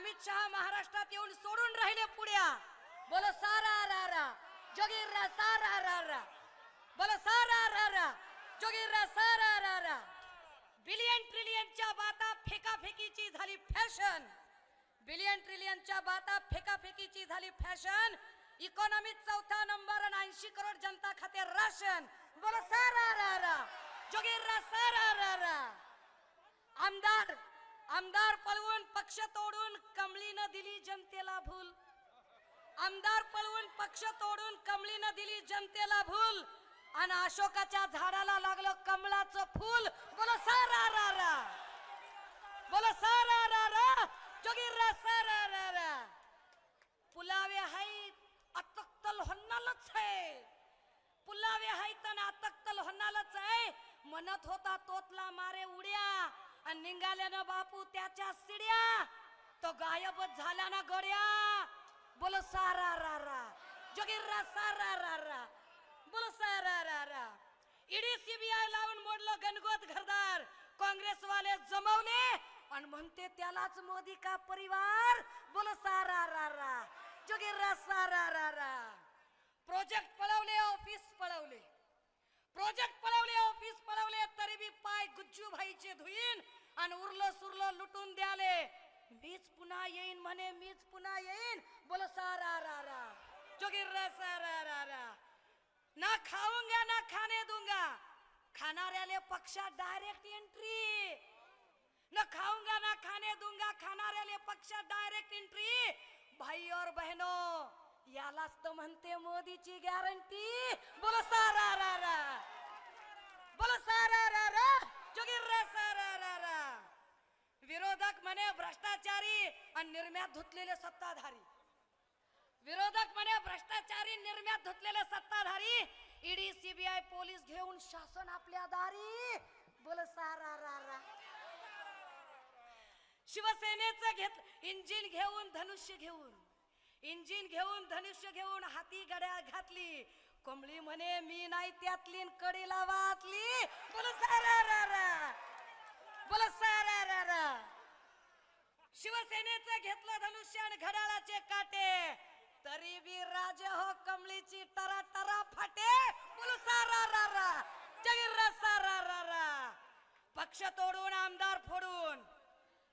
अमित शहा महाराष्ट्रात येऊन सोडून राहिले पुड्या. बोलो सारा रा रा जोगीरा सारा रा रा, बोलो सारा रा रा जोगीरा सारा रा रा. बिलियन ट्रिलियनच्या बाता फेकाफेकीची झाली फॅशन. बिलियन ट्रिलियनच्या बाता फेकाफेकीची झाली फॅशन. इकॉनॉमीत चौथा नंबर आणि 80 करोड जनता खाते राशन. बोलो सारा रा रा जोगीरा सारा रा रा. आमदार पळवून पक्ष तोडून कमळीनं दिली जनतेला भूल. आमदार पळवून पक्ष तोडून कमळीनं दिली जनतेला भूल. आणि अशोकाच्या झाडाला लागलं कमळाचं फूल. बोलो सारा रा रा, बोलो सारा रा रा जोगीरा सारा रा रा. पुलावे हाय अतक्तल होणारच आहे. पुलावे हाय तर अतक्तल होणारच आहे. म्हणत होता तोतला मारे उड्या आणि निघाल्यानं बापू त्याच्या सिड्या. तो गायबच झाला ना गड्या. बोलो सारा रा रा जोगीरा सारा रा रा, बोलो सारा रा रा. ईडी सीबीआय लावून मोडलं गणगोत घरदार. काँग्रेसवाले जमवले आणि म्हणते त्यालाच मोदी का परिवार. बोलो सारा रा रा जोगीरा सारा रा रा. प्रोजेक्ट पळवले ऑफिस पळवले, प्रोजेक्ट पळवले ऑफिस पळवले तरी बी पाय गुज्जू भाईचे धुईन आणि उरलं सुरलं लुटून द्याले. मीच पुन्हा येईन म्हणे, मीच पुन्हा येईन. बोलो सारा रा रा जोगीरा सारा रा रा. ना खाऊंगा ना खाने दूंगा, खाणाऱ्याले पक्षात डायरेक्ट एंट्री. न खाऊंगा ना खाने दूंगा, खाणाऱ्याले पक्षात डायरेक्ट एंट्री. भाई और बहनों यालाच तर म्हणते मोदीची गॅरंटी. बोलो सारा रा रा, बोलो सारा रा रा जोगीरा सारा रा रा. विरोधक म्हणे भ्रष्टाचारी आणि निर्म्यात धुतलेले सत्ताधारी. विरोधक म्हणे भ्रष्टाचारी निर्म्यात धुतलेले सत्ताधारी. ईडी सीबीआय पोलीस घेऊन शासन आपल्या दारी. बोलो सारा रा रा. शिवसेनेचं इंजिन घेऊन धनुष्य घेऊन, इंजिन घेऊन धनुष्य घेऊन हाती गड्या घातली. कमळी म्हणे मी नाही त्यातली कडीला वातली. बोलो सारा रा रा, बोलो सारा रा रा. शिवसेनेचं घेतलं धनुष्य आणि घड्याळाचे काटे तरी बी राजे हो कमळीची टरा टरा फाटे. बोलो सारा रा रा जोगीरा सारा रा रा. पक्ष तोडून आमदार फोडून,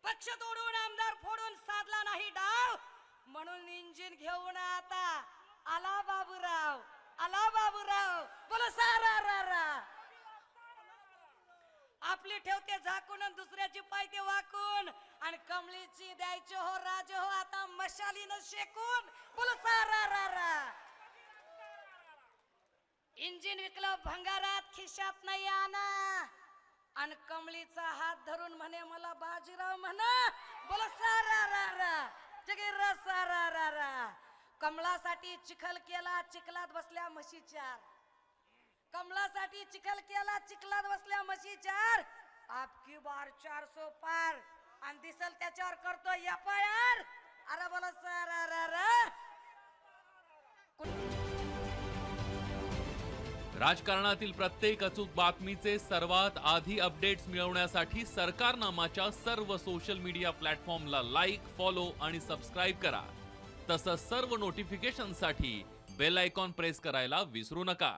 पक्ष तोडून आमदार फोडून साधला नाही डाव. म्हणून इंजिन घेऊन आता आला बाबूराव, आला बाबूराव. बोलो सारा रा रा. आपली ठेवते झाकून दुसऱ्याची पायते वाकून आणि कमळीची द्यायचे हो राजे हो आता मशालीनं शेकून. बोलो सारा रा रा. इंजिन विकलं भंगारात खिशात नाही आणा आणि कमळीचा हात धरून म्हणे मला बाजीराव म्हणा. बोलो सारा रा रा जोगीरा सारा रा रा. कमळासाठी चिखल केला चिखलात बसल्या म्हशी चार. कमळासाठी चिखल केला चिखलात बसल्या म्हशी चार. आपकी बार 400 पार आणि दिसल त्याच्यावर करतो FIR. अरे बोलो सारा रा रा. राजकारणातील प्रत्येक अचूक बातमीचे सर्वात आधी अपडेट्स मिळवण्यासाठी सरकारनामाच्या सर्व सोशल मीडिया प्लॅटफॉर्मला लाईक, फॉलो आणि सबस्क्राईब करा. तसंच सर्व नोटिफिकेशनसाठी बेल आयकॉन प्रेस करायला विसरू नका.